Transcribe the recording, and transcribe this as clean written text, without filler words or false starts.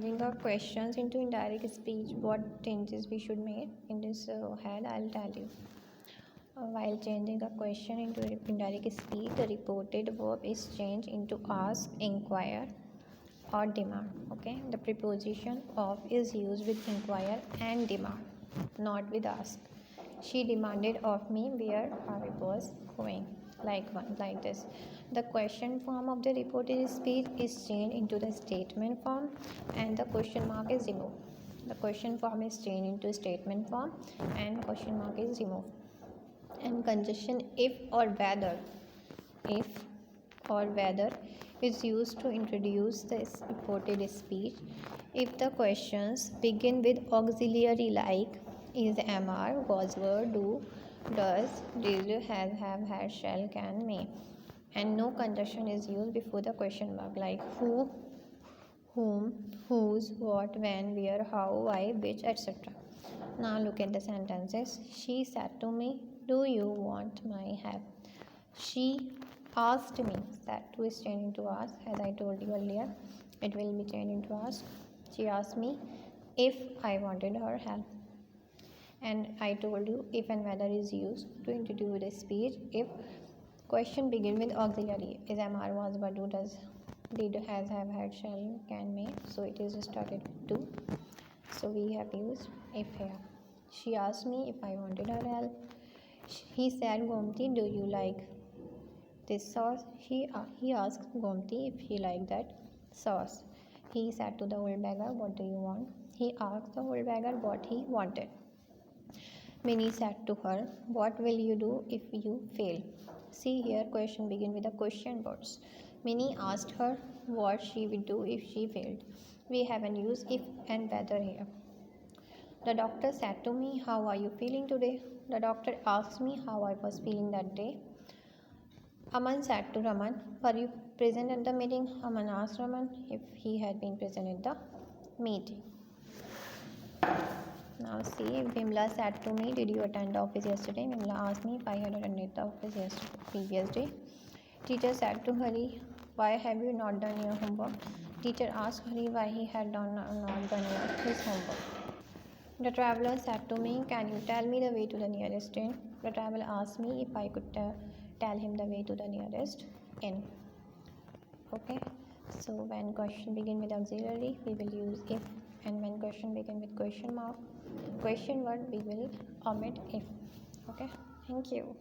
changing our questions into indirect speech, what changes we should make in this head, I'll tell you. While changing a question into indirect speech, the reported verb is changed into ask, inquire, or demand. Okay, the preposition of is used with inquire and demand, not with ask. She demanded of me where I was going, like this. The question form of the reported speech is changed into the statement form, and the question mark is removed. The question form is changed into statement form, and question mark is removed. And conjunction if or whether is used to introduce the reported speech if the questions begin with auxiliary like is, am, are, was, were, do, does, did, has, have, had, shall, can, may, and no conjunction is used before the question mark like who, whom, whose, what, when, where, how, why, which, etc. Now look at the sentences. She said to me, do you want my help? She asked me. That to is changed into ask, as I told you earlier. It will be changed into ask. She asked me if I wanted her help. And I told you if and whether is used to introduce the speech if question begin with auxiliary is, am, are, was, were, do, does, did, has, have, had, shall, can, may. So it is started with do. So we have used if here. She asked me if I wanted her help. He said, Gomti, do you like this sauce? He asked Gomti if he liked that sauce. He said to the old beggar, what do you want? He asked the old beggar what he wanted. Minnie said to her, what will you do if you fail? See here, question begin with the question words. Minnie asked her what she would do if she failed. We haven't used if and whether here. The doctor said to me, how are you feeling today? The doctor asked me how I was feeling that day. Aman said to Raman, were you present at the meeting? Aman asked Raman if he had been present at the meeting. Now see, Vimla said to me, did you attend the office yesterday? Vimla asked me if I had attended the office yesterday, previous day. Teacher said to Hari, why have you not done your homework? Teacher asked Hari why he had not done his homework. The traveler said to me, can you tell me the way to the nearest inn? The traveler asked me if I could tell him the way to the nearest inn. Okay, so when question begin with auxiliary, we will use if, and when question begin with question word, we will omit if. Okay, thank you.